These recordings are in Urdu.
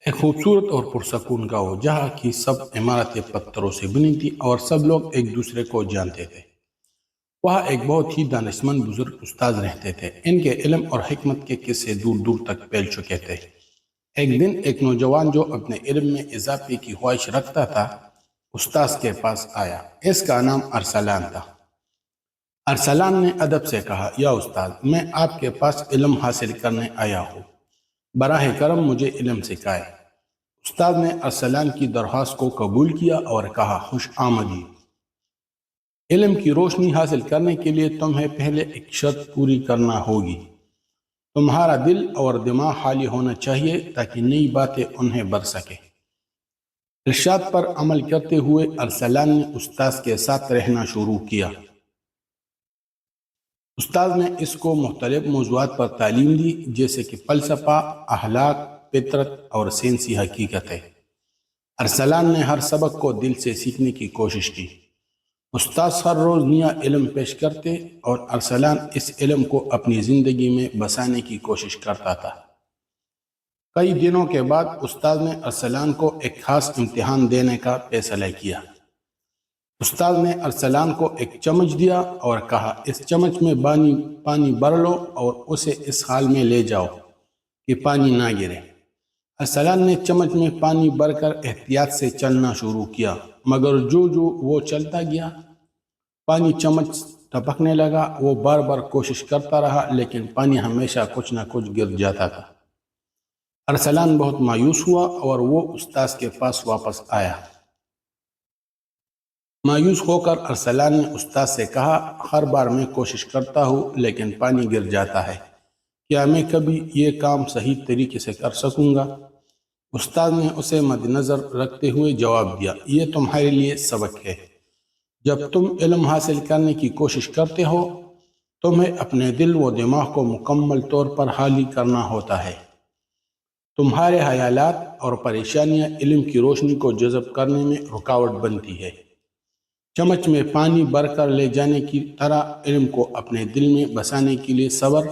ایک خوبصورت اور پرسکون گاؤں جہاں کی سب عمارتیں پتھروں سے بنی تھی اور سب لوگ ایک دوسرے کو جانتے تھے۔ وہاں ایک بہت ہی دانشمند بزرگ استاد رہتے تھے۔ ان کے علم اور حکمت کے قصے دور دور تک پھیل چکے تھے۔ ایک دن ایک نوجوان جو اپنے علم میں اضافے کی خواہش رکھتا تھا استاد کے پاس آیا۔ اس کا نام ارسلان تھا۔ ارسلان نے ادب سے کہا، یا استاد، میں آپ کے پاس علم حاصل کرنے آیا ہوں، براہ کرم مجھے علم سکھائے۔ استاد نے ارسلان کی درخواست کو قبول کیا اور کہا، خوش آمدید۔ علم کی روشنی حاصل کرنے کے لیے تمہیں پہلے ایک شرط پوری کرنا ہوگی۔ تمہارا دل اور دماغ خالی ہونا چاہیے تاکہ نئی باتیں انہیں بڑھ سکے۔ ارشاد پر عمل کرتے ہوئے ارسلان نے استاد کے ساتھ رہنا شروع کیا۔ استاد نے اس کو مختلف موضوعات پر تعلیم دی، جیسے کہ فلسفہ، اخلاق، فطرت اور سائنسی حقیقتیں۔ ارسلان نے ہر سبق کو دل سے سیکھنے کی کوشش کی۔ استاد ہر روز نیا علم پیش کرتے اور ارسلان اس علم کو اپنی زندگی میں بسانے کی کوشش کرتا تھا۔ کئی دنوں کے بعد استاد نے ارسلان کو ایک خاص امتحان دینے کا فیصلہ کیا۔ استاد نے ارسلان کو ایک چمچ دیا اور کہا، اس چمچ میں پانی بھر لو اور اسے اس حال میں لے جاؤ کہ پانی نہ گرے۔ ارسلان نے چمچ میں پانی بھر کر احتیاط سے چلنا شروع کیا، مگر جو وہ چلتا گیا پانی چمچ ٹپکنے لگا۔ وہ بار بار کوشش کرتا رہا لیکن پانی ہمیشہ کچھ نہ کچھ گر جاتا تھا۔ ارسلان بہت مایوس ہوا اور وہ استاد کے پاس واپس آیا۔ مایوس ہو کر ارسلان نے استاد سے کہا، ہر بار میں کوشش کرتا ہوں لیکن پانی گر جاتا ہے، کیا میں کبھی یہ کام صحیح طریقے سے کر سکوں گا؟ استاد نے اسے مد نظر رکھتے ہوئے جواب دیا، یہ تمہارے لیے سبق ہے۔ جب تم علم حاصل کرنے کی کوشش کرتے ہو تمہیں اپنے دل و دماغ کو مکمل طور پر خالی کرنا ہوتا ہے۔ تمہارے خیالات اور پریشانیاں علم کی روشنی کو جذب کرنے میں رکاوٹ بنتی ہے۔ چمچ میں پانی بھر کر لے جانے کی طرح علم کو اپنے دل میں بسانے کے لیے صبر،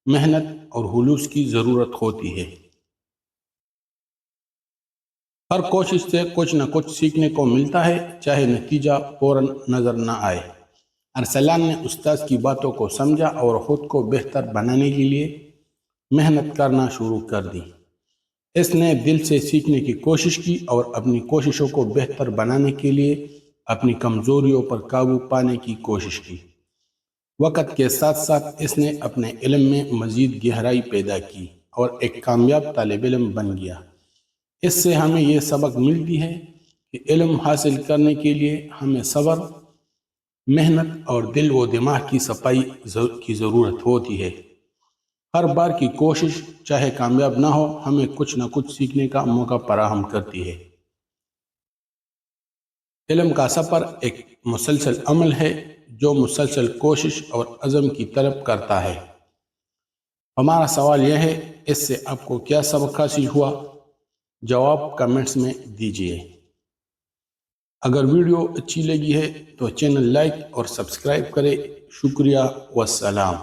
محنت اور خلوص کی ضرورت ہوتی ہے۔ ہر کوشش سے کچھ نہ کچھ سیکھنے کو ملتا ہے، چاہے نتیجہ فوراً نظر نہ آئے۔ ارسلان نے استاد کی باتوں کو سمجھا اور خود کو بہتر بنانے کے لیے محنت کرنا شروع کر دی۔ اس نے دل سے سیکھنے کی کوشش کی اور اپنی کوششوں کو بہتر بنانے کے لیے اپنی کمزوریوں پر قابو پانے کی کوشش کی۔ وقت کے ساتھ ساتھ اس نے اپنے علم میں مزید گہرائی پیدا کی اور ایک کامیاب طالب علم بن گیا۔ اس سے ہمیں یہ سبق ملتی ہے کہ علم حاصل کرنے کے لیے ہمیں صبر، محنت اور دل و دماغ کی صفائی کی ضرورت ہوتی ہے۔ ہر بار کی کوشش چاہے کامیاب نہ ہو ہمیں کچھ نہ کچھ سیکھنے کا موقع فراہم کرتی ہے۔ علم کا سفر ایک مسلسل عمل ہے جو مسلسل کوشش اور عزم کی طلب کرتا ہے۔ ہمارا سوال یہ ہے، اس سے آپ کو کیا سبق حاصل ہوا؟ جواب کمنٹس میں دیجیے۔ اگر ویڈیو اچھی لگی ہے تو چینل لائک اور سبسکرائب کریں۔ شکریہ والسلام۔